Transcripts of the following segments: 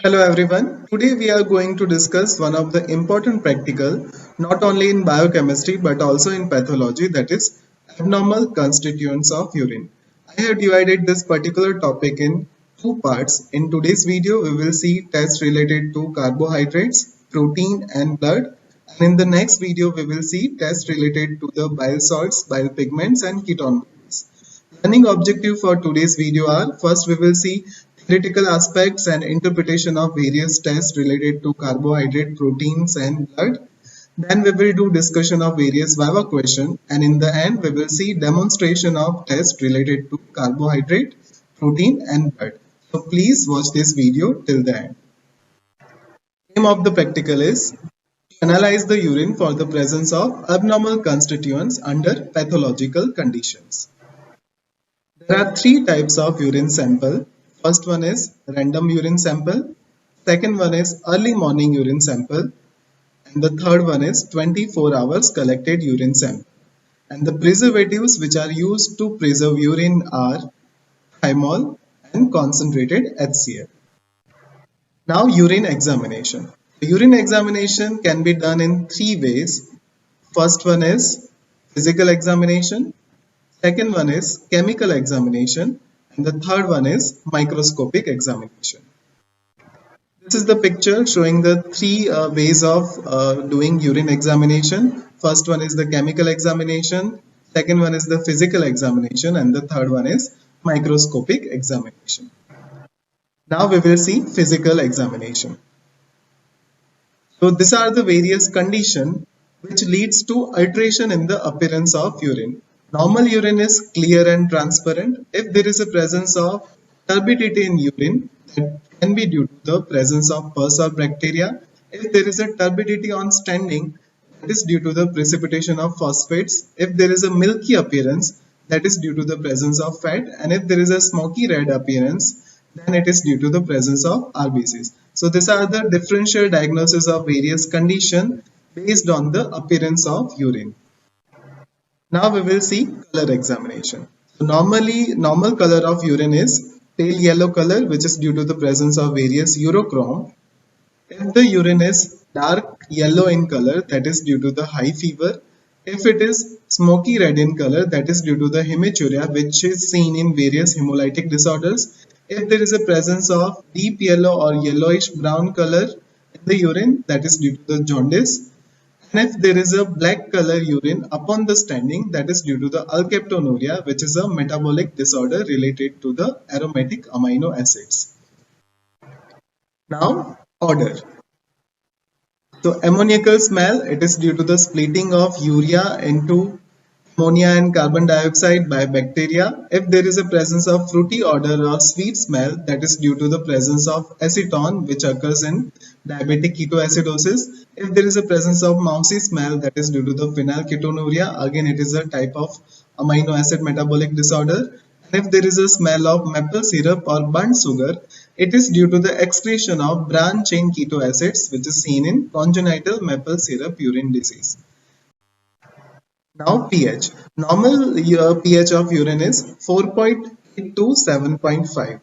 Hello everyone. Today we are going to discuss one of the important practical not only in biochemistry but also in pathology, that is abnormal constituents of urine. I have divided this particular topic in two parts. In today's video we will see tests related to carbohydrates, protein and blood, and in the next video we will see tests related to the bile salts, bile pigments and ketone bodies. Learning objective for today's video are: first we will see theoretical aspects and interpretation of various tests related to carbohydrate, proteins and blood. Then we will do discussion of various Viva questions, and in the end we will see demonstration of tests related to carbohydrate, protein and blood. So please watch this video till the end. Aim of the practical is to analyze the urine for the presence of abnormal constituents under pathological conditions. There are three types of urine sample. First one is random urine sample, second one is early morning urine sample, and the third one is 24 hours collected urine sample. And the preservatives which are used to preserve urine are thymol and concentrated HCl. Now urine examination. The urine examination can be done in three ways. First one is physical examination, second one is chemical examination, and the third one is microscopic examination. This is the picture showing the three ways of doing urine examination. First one is the chemical examination, second one is the physical examination, and the third one is microscopic examination. Now we will see physical examination. So these are the various conditions which leads to alteration in the appearance of urine. Normal urine is clear and transparent. If there is a presence of turbidity in urine, that can be due to the presence of pus or bacteria. If there is a turbidity on standing, that is due to the precipitation of phosphates. If there is a milky appearance, that is due to the presence of fat. And if there is a smoky red appearance, then it is due to the presence of RBCs. So these are the differential diagnosis of various conditions based on the appearance of urine. Now we will see color examination. So normal color of urine is pale yellow color, which is due to the presence of various urochrome. If the urine is dark yellow in color, that is due to the high fever. If it is smoky red in color, that is due to the hematuria, which is seen in various hemolytic disorders. If there is a presence of deep yellow or yellowish brown color in the urine, that is due to the jaundice. And if there is a black color urine upon the standing, that is due to the alkaptonuria, which is a metabolic disorder related to the aromatic amino acids. Now, odor. So ammoniacal smell, it is due to the splitting of urea into ammonia and carbon dioxide by bacteria. If there is a presence of fruity odor or sweet smell, that is due to the presence of acetone, which occurs in diabetic ketoacidosis. If there is a presence of mousy smell, that is due to the phenylketonuria. Again, it is a type of amino acid metabolic disorder. And if there is a smell of maple syrup or burnt sugar, it is due to the excretion of branch chain keto acids, which is seen in congenital maple syrup urine disease. Now pH. Normal pH of urine is 4.8 to 7.5.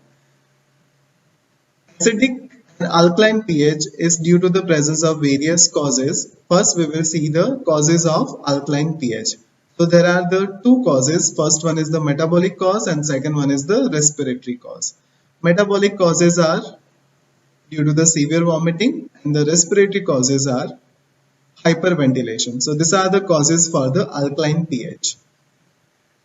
Acidic and alkaline pH is due to the presence of various causes. First we will see the causes of alkaline pH. So there are the two causes. First one is the metabolic cause and second one is the respiratory cause. Metabolic causes are due to the severe vomiting and the respiratory causes are hyperventilation. So these are the causes for the alkaline pH.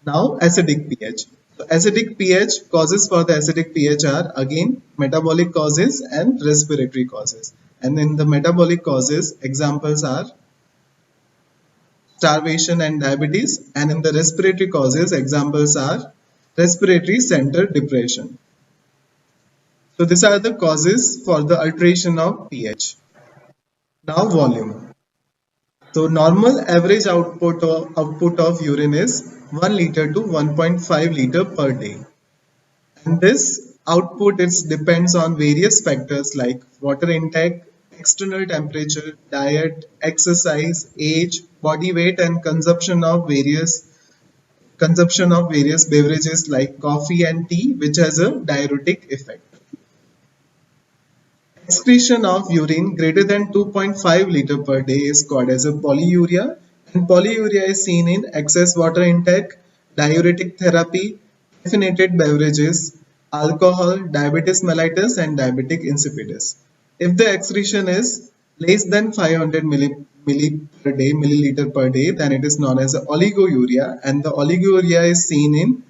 Now acidic pH. So acidic pH, causes for the acidic pH are again metabolic causes and respiratory causes. And in the metabolic causes, examples are starvation and diabetes, and in the respiratory causes, examples are respiratory center depression. So these are the causes for the alteration of pH. Now volume. So normal average output of urine is 1 liter to 1.5 liter per day. And this output depends on various factors like water intake, external temperature, diet, exercise, age, body weight and consumption of various beverages like coffee and tea, which has a diuretic effect. Excretion of urine greater than 2.5 liter per day is called as a polyuria, and polyuria is seen in excess water intake, diuretic therapy, caffeinated beverages, alcohol, diabetes mellitus, and diabetic insipidus. If the excretion is less than 500 milliliter per day, then it is known as oliguria, and the oliguria is seen in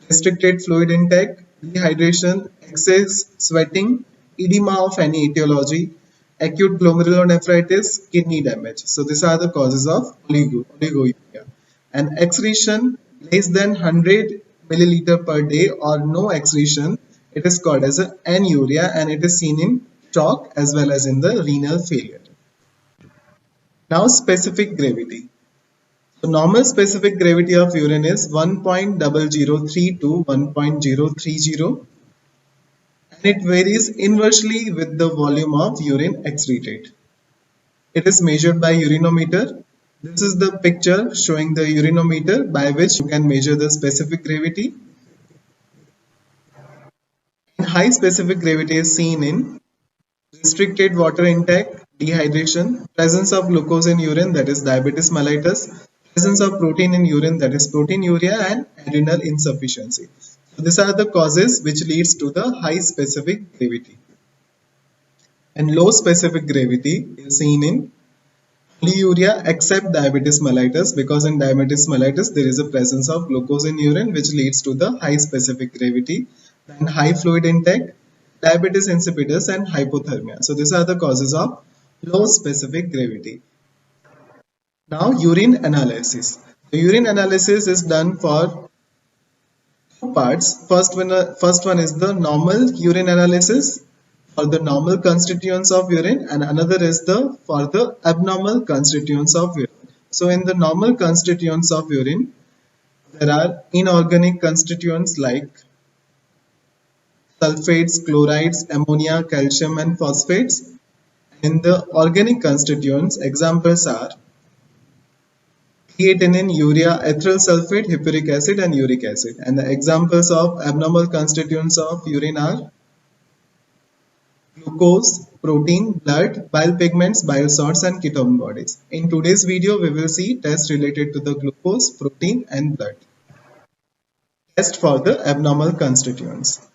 restricted fluid intake, dehydration, excess sweating, edema of any etiology, acute glomerulonephritis, kidney damage. So these are the causes of oliguria. And excretion less than 100 milliliter per day or no excretion, it is called as an anuria, and it is seen in shock as well as in the renal failure. Now specific gravity. So normal specific gravity of urine is 1.0032 to 1.030, and it varies inversely with the volume of urine excreted. It is measured by urinometer. This is the picture showing the urinometer by which you can measure the specific gravity. And high specific gravity is seen in restricted water intake, dehydration, presence of glucose in urine, that is diabetes mellitus, presence of protein in urine, that is proteinuria, and adrenal insufficiency. So these are the causes which leads to the high specific gravity. And low specific gravity is seen in polyuria except diabetes mellitus, because in diabetes mellitus there is a presence of glucose in urine which leads to the high specific gravity. Then high fluid intake, diabetes insipidus, and hypothermia. So these are the causes of low specific gravity. Now urine analysis. The urine analysis is done for two parts. First one is the normal urine analysis for the normal constituents of urine, and another is for the abnormal constituents of urine. So in the normal constituents of urine, there are inorganic constituents like sulfates, chlorides, ammonia, calcium, and phosphates. In the organic constituents, examples are creatinine, urea, ethyl sulfate, hippuric acid, and uric acid. And the examples of abnormal constituents of urine are glucose, protein, blood, bile pigments, bile salts, and ketone bodies. In today's video, we will see tests related to the glucose, protein, and blood. Test for the abnormal constituents.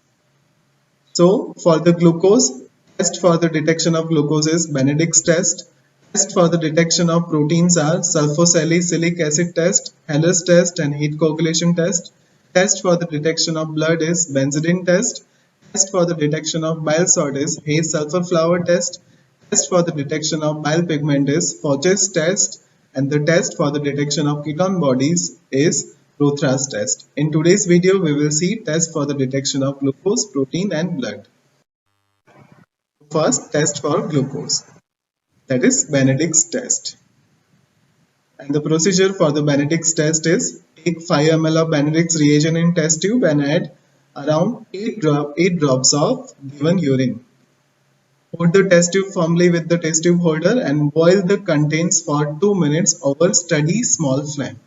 So for the glucose, test for the detection of glucose is Benedict's test. Test for the detection of proteins are sulphosalicylic acid test, Heller's test, and heat coagulation test. Test for the detection of blood is Benzidine test. Test for the detection of bile salt is Hayes sulfur flower test. Test for the detection of bile pigment is Fauche's test. And the test for the detection of ketone bodies is Rothra's test. In today's video, we will see test for the detection of glucose, protein, and blood. First, test for glucose, that is Benedict's test. And the procedure for the Benedict's test is take 5 ml of Benedict's reagent in test tube and add around 8 drops of given urine. Hold the test tube firmly with the test tube holder and boil the contents for 2 minutes over steady small flame.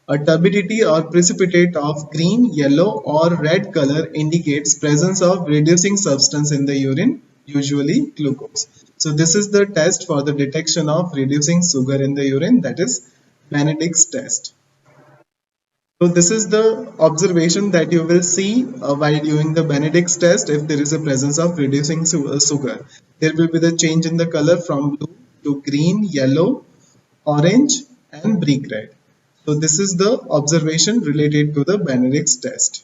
A turbidity or precipitate of green, yellow, or red color indicates presence of reducing substance in the urine, usually glucose. So this is the test for the detection of reducing sugar in the urine, that is Benedict's test. So this is the observation that you will see while doing the Benedict's test. If there is a presence of reducing sugar, there will be the change in the color from blue to green, yellow, orange, and brick red. So this is the observation related to the Benedict's test.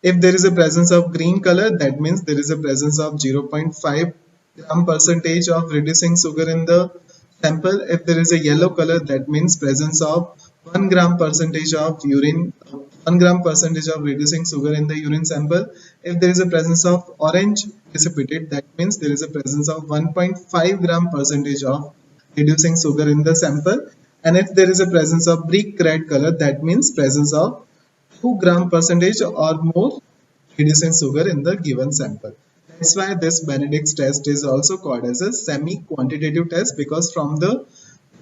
If there is a presence of green color, that means there is a presence of 0.5 gram percentage of reducing sugar in the sample. If there is a yellow color, that means presence of 1 gram percentage of urine, 1 gram percentage of reducing sugar in the urine sample. If there is a presence of orange precipitate, that means there is a presence of 1.5 gram percentage of reducing sugar in the sample. And if there is a presence of brick red color, that means presence of 2 gram percentage or more reducing sugar in the given sample. That's why this Benedict's test is also called as a semi-quantitative test, because from the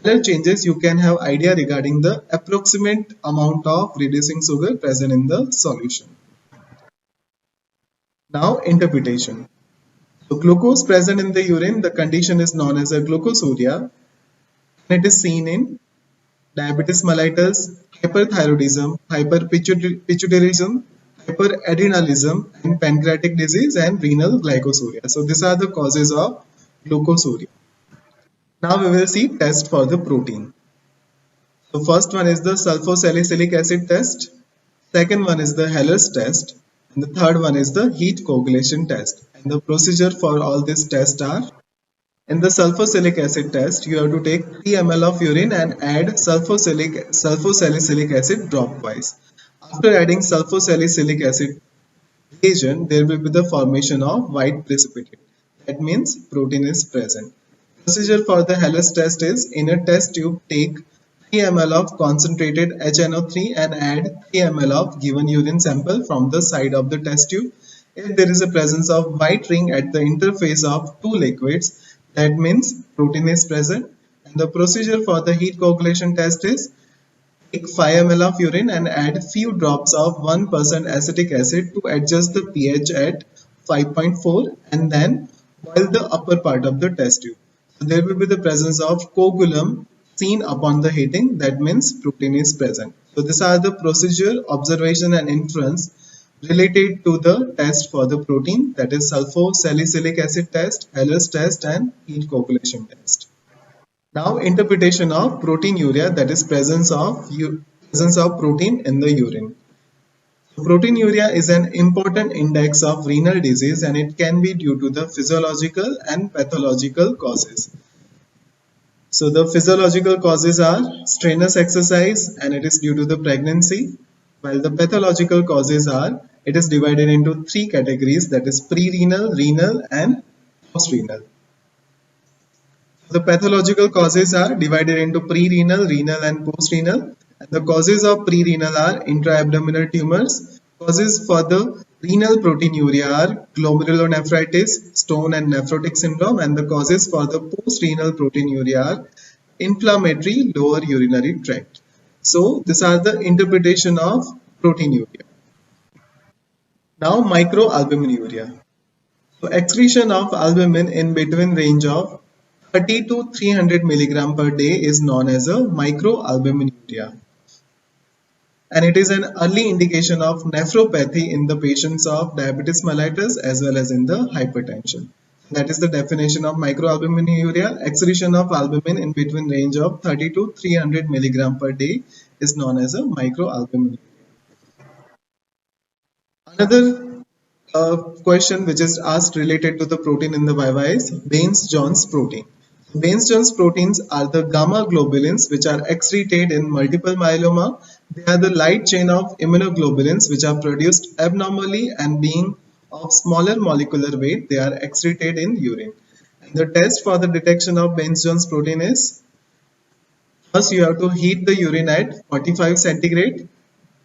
color changes you can have idea regarding the approximate amount of reducing sugar present in the solution. Now interpretation. So glucose present in the urine, the condition is known as a glucosuria. It is seen in diabetes mellitus, hyperthyroidism, hyperpituitarism, hyperadrenalism, and pancreatic disease and renal glycosuria. So these are the causes of glucosuria. Now we will see test for the protein. So first one is the sulphosalicylic acid test. Second one is the Heller's test. And the third one is the heat coagulation test. And the procedure for all these tests are: in the sulfoxylic acid test, you have to take 3 ml of urine and add sulphosalicylic acid dropwise. After adding sulphosalicylic acid reagent, there will be the formation of white precipitate. That means protein is present. Procedure for the Heller's test is: in a test tube, take 3 ml of concentrated HNO3 and add 3 ml of given urine sample from the side of the test tube. If there is a presence of white ring at the interface of two liquids, that means protein is present. And the procedure for the heat coagulation test is: take 5 ml of urine and add few drops of 1% acetic acid to adjust the pH at 5.4 and then boil the upper part of the test tube. So there will be the presence of coagulum seen upon the heating, that means protein is present. So these are the procedure, observation and inference related to the test for the protein, that is sulphosalicylic acid test, Heller's test and heat coagulation test. Now interpretation of proteinuria, that is presence of protein in the urine. So proteinuria is an important index of renal disease and it can be due to the physiological and pathological causes. So the physiological causes are strenuous exercise and it is due to the pregnancy, while the pathological causes are, it is divided into three categories, that is pre-renal, renal and post-renal. The pathological causes are divided into pre-renal, renal and post-renal. And the causes of pre-renal are intra-abdominal tumors. Causes for the renal proteinuria are glomerulonephritis, stone and nephrotic syndrome. And the causes for the post-renal proteinuria are inflammatory lower urinary tract. So these are the interpretation of proteinuria. Now micro-albuminuria. So excretion of albumin in between range of 30 to 300 milligram per day is known as a microalbuminuria, and it is an early indication of nephropathy in the patients of diabetes mellitus as well as in the hypertension. That is the definition of microalbuminuria. Excretion of albumin in between range of 30 to 300 milligram per day is known as a microalbuminuria. Another question which is asked related to the protein in the Viva is Bence-Jones protein. Bence-Jones proteins are the gamma globulins which are excreted in multiple myeloma. They are the light chain of immunoglobulins which are produced abnormally, and being of smaller molecular weight, they are excreted in urine. And the test for the detection of Bence-Jones protein is: first you have to heat the urine at 45 centigrade.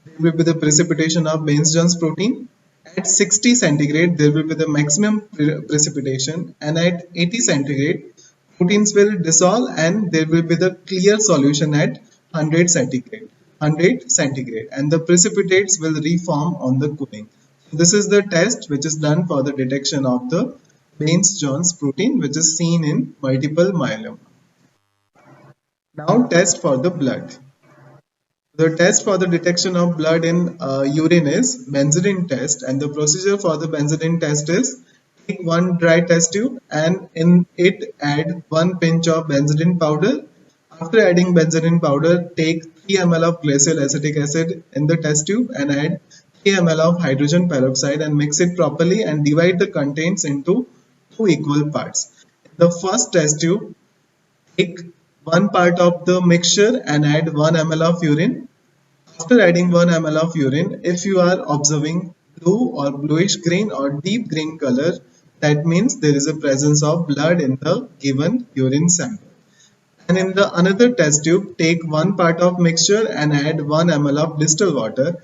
There will be the precipitation of Bence-Jones protein. At 60 centigrade, there will be the maximum precipitation, and at 80 centigrade, proteins will dissolve and there will be the clear solution at 100 centigrade, and the precipitates will reform on the cooling. So this is the test which is done for the detection of the Bence-Jones protein, which is seen in multiple myeloma. Now test for the blood. The test for the detection of blood in urine is Benzidine test, and the procedure for the Benzidine test is: take one dry test tube and in it add 1 pinch of Benzidine powder. After adding Benzidine powder, take 3 ml of glacial acetic acid in the test tube and add 3 ml of hydrogen peroxide and mix it properly and divide the contents into 2 equal parts. In the first test tube, take 1 part of the mixture and add 1 ml of urine. After adding 1 ml of urine, if you are observing blue or bluish green or deep green color, that means there is a presence of blood in the given urine sample. And in the another test tube, take 1 part of mixture and add 1 ml of distilled water.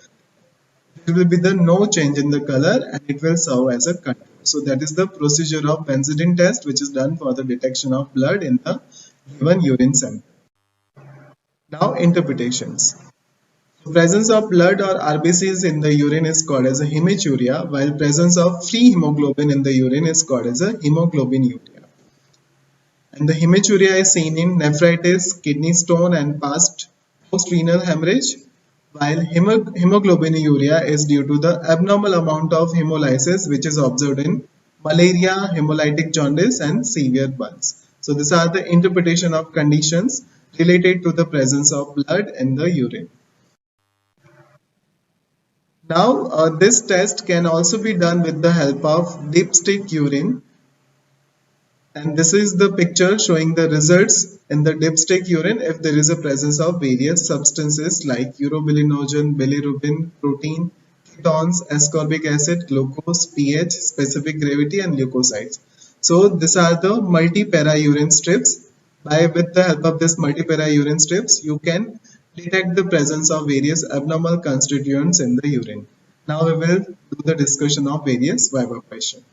There will be the no change in the color and it will serve as a control. So that is the procedure of Benzidine test, which is done for the detection of blood in the given urine sample. Now interpretations. The presence of blood or RBCs in the urine is called as a hematuria, while presence of free hemoglobin in the urine is called as a hemoglobinuria. And the hematuria is seen in nephritis, kidney stone, and post-renal hemorrhage, while hemoglobinuria is due to the abnormal amount of hemolysis which is observed in malaria, hemolytic jaundice, and severe burns. So these are the interpretation of conditions related to the presence of blood in the urine. Now, this test can also be done with the help of dipstick urine. And this is the picture showing the results in the dipstick urine if there is a presence of various substances like urobilinogen, bilirubin, protein, ketones, ascorbic acid, glucose, pH, specific gravity, and leukocytes. So these are the multi-para urine strips. With the help of this multi-para urine strips, you can detect the presence of various abnormal constituents in the urine. Now we will do the discussion of various Viva questions.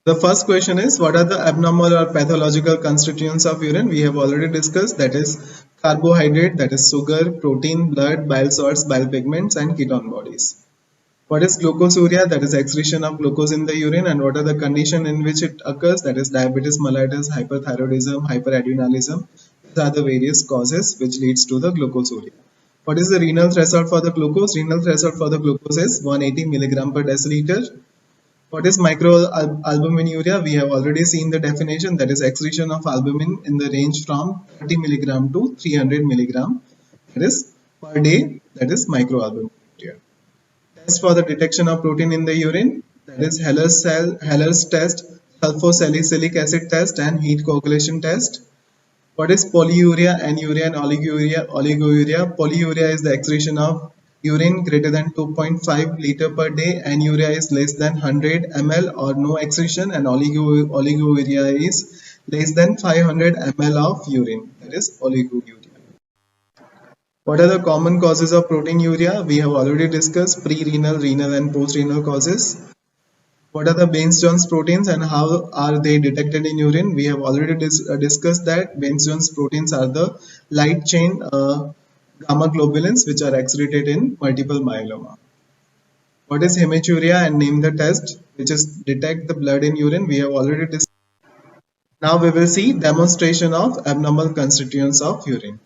The first question is, what are the abnormal or pathological constituents of urine? We have already discussed, that is carbohydrate, that is sugar, protein, blood, bile salts, bile pigments, and ketone bodies. What is glucosuria? That is excretion of glucose in the urine. And what are the conditions in which it occurs? That is diabetes mellitus, hyperthyroidism, hyperadrenalism. These are the various causes which leads to the glucosuria. What is the renal threshold for the glucose? Renal threshold for the glucose is 180 milligram per deciliter. What is micro-albuminuria? We have already seen the definition, that is excretion of albumin in the range from 30 milligram to 300 milligram, that is per day, that is micro-albuminuria. Test for the detection of protein in the urine, that is Heller's test, sulphosalicylic acid test, and heat coagulation test. What is polyuria, anuria, and oliguria? Polyuria is the excretion of urine greater than 2.5 liter per day, anuria is less than 100 ml or no excretion, and oliguria is less than 500 ml of urine, that is oliguria. What are the common causes of proteinuria? We have already discussed pre-renal, renal, and post-renal causes. What are the Bence-Jones proteins and how are they detected in urine? We have already discussed that Bence-Jones proteins are the light chain gamma globulins which are excreted in multiple myeloma. What is hematuria and name the test which is detect the blood in urine? We have already discussed. Now we will see demonstration of abnormal constituents of urine.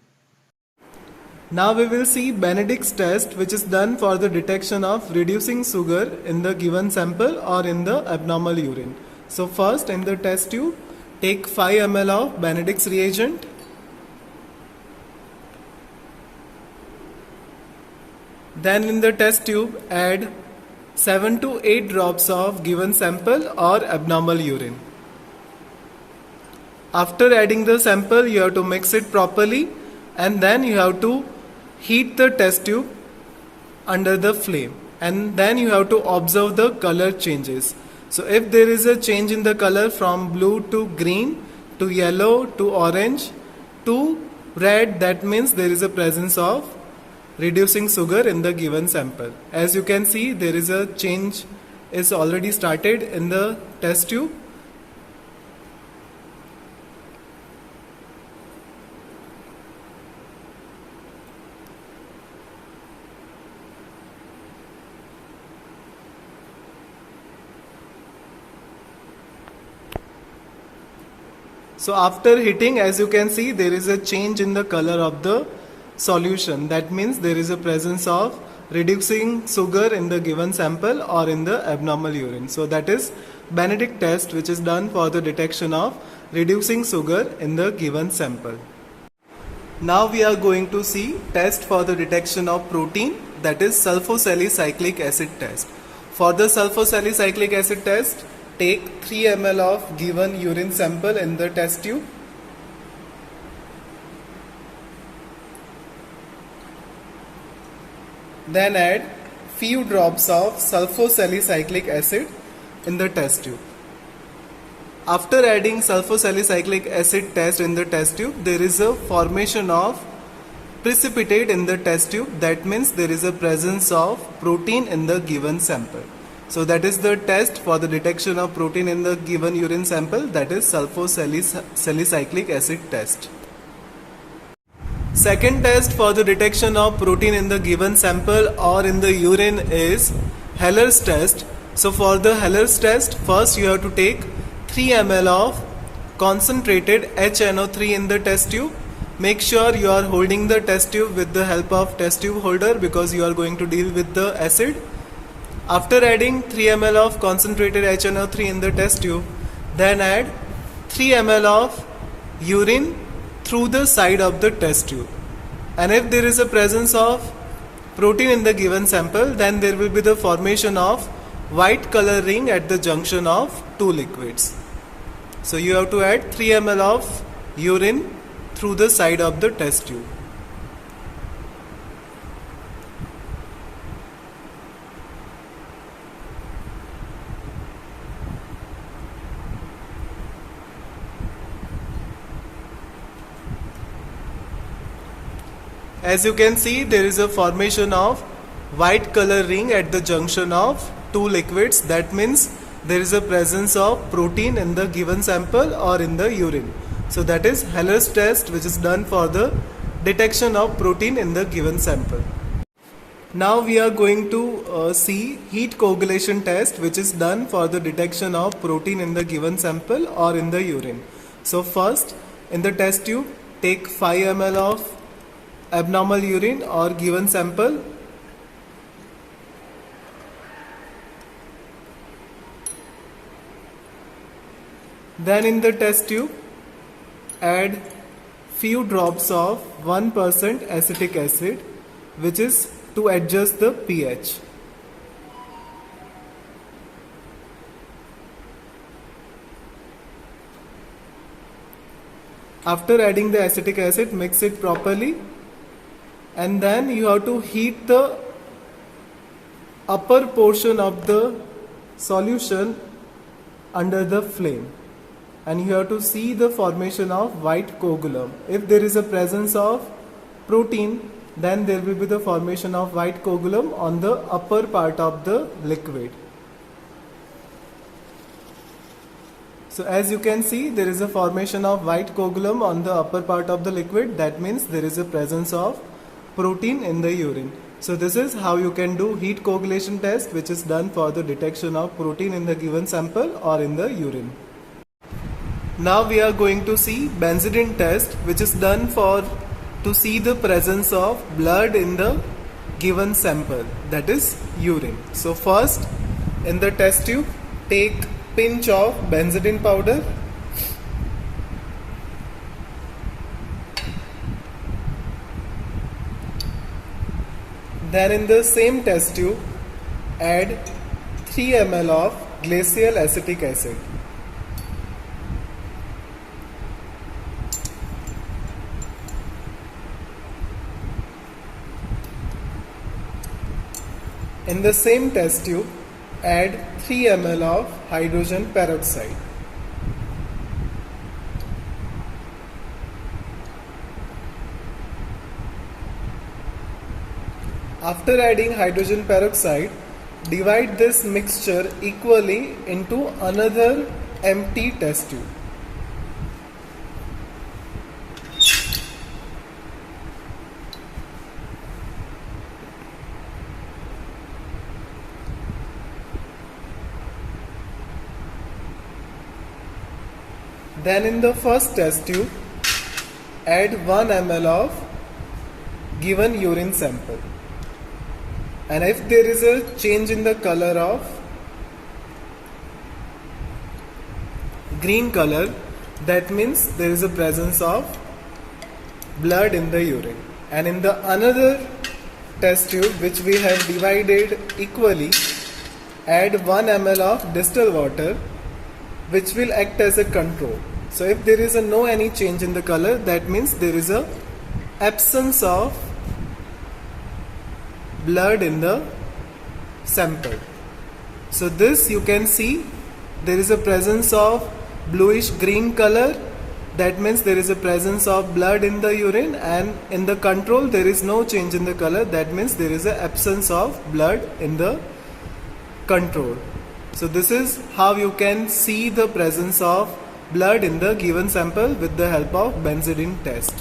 Now we will see Benedict's test, which is done for the detection of reducing sugar in the given sample or in the abnormal urine. So first, in the test tube, take 5 ml of Benedict's reagent. Then in the test tube, add 7 to 8 drops of given sample or abnormal urine. After adding the sample, you have to mix it properly, and then you have to heat the test tube under the flame, and then you have to observe the color changes. So if there is a change in the color from blue to green to yellow to orange to red, that means there is a presence of reducing sugar in the given sample. As you can see, there is a change is already started in the test tube. So after heating, as you can see, there is a change in the color of the solution. That means there is a presence of reducing sugar in the given sample or in the abnormal urine. So that is Benedict test, which is done for the detection of reducing sugar in the given sample. Now we are going to see test for the detection of protein, that is sulphosalicylic acid test. For the sulphosalicylic acid test, take 3 ml of given urine sample in the test tube. Then add few drops of sulphosalicylic acid in the test tube. After adding sulphosalicylic acid test in the test tube, there is a formation of precipitate in the test tube. That means there is a presence of protein in the given sample. So that is the test for the detection of protein in the given urine sample, that is sulphosalicylic acid test. Second test for the detection of protein in the given sample or in the urine is Heller's test. So for the Heller's test, first you have to take 3 ml of concentrated HNO3 in the test tube. Make sure you are holding the test tube with the help of test tube holder because you are going to deal with the acid. After adding 3 ml of concentrated HNO3 in the test tube, then add 3 ml of urine through the side of the test tube. And if there is a presence of protein in the given sample, then there will be the formation of white color ring at the junction of two liquids. So you have to add 3 ml of urine through the side of the test tube. As you can see, there is a formation of white color ring at the junction of two liquids. That means there is a presence of protein in the given sample or in the urine. So that is Heller's test, which is done for the detection of protein in the given sample. Now we are going to see heat coagulation test, which is done for the detection of protein in the given sample or in the urine. So first, in the test tube, take 5 ml of abnormal urine or given sample. Then in the test tube, add few drops of 1% acetic acid, which is to adjust the pH. After adding the acetic acid, mix it properly, and then you have to heat the upper portion of the solution under the flame, and you have to see the formation of white coagulum. If there is a presence of protein, then there will be the formation of white coagulum on the upper part of the liquid. So as you can see, there is a formation of white coagulum on the upper part of the liquid. That means there is a presence of protein in the urine. So this is how you can do heat coagulation test, which is done for the detection of protein in the given sample or in the urine. Now we are going to see Benzidine test, which is done to see the presence of blood in the given sample, that is urine. So first, in the test tube, take pinch of Benzidine powder. Then in the same test tube, add 3 ml of glacial acetic acid. In the same test tube, add 3 ml of hydrogen peroxide. After adding hydrogen peroxide, divide this mixture equally into another empty test tube. Then in the first test tube, add 1 ml of given urine sample. And if there is a change in the color of green color, that means there is a presence of blood in the urine. And in the another test tube, which we have divided equally, add 1 ml of distilled water, which will act as a control. So if there is no any change in the color, that means there is a absence of blood in the sample. So this you can see, there is a presence of bluish green color. That means there is a presence of blood in the urine, and in the control there is no change in the color. That means there is an absence of blood in the control. So this is how you can see the presence of blood in the given sample with the help of Benzidine test.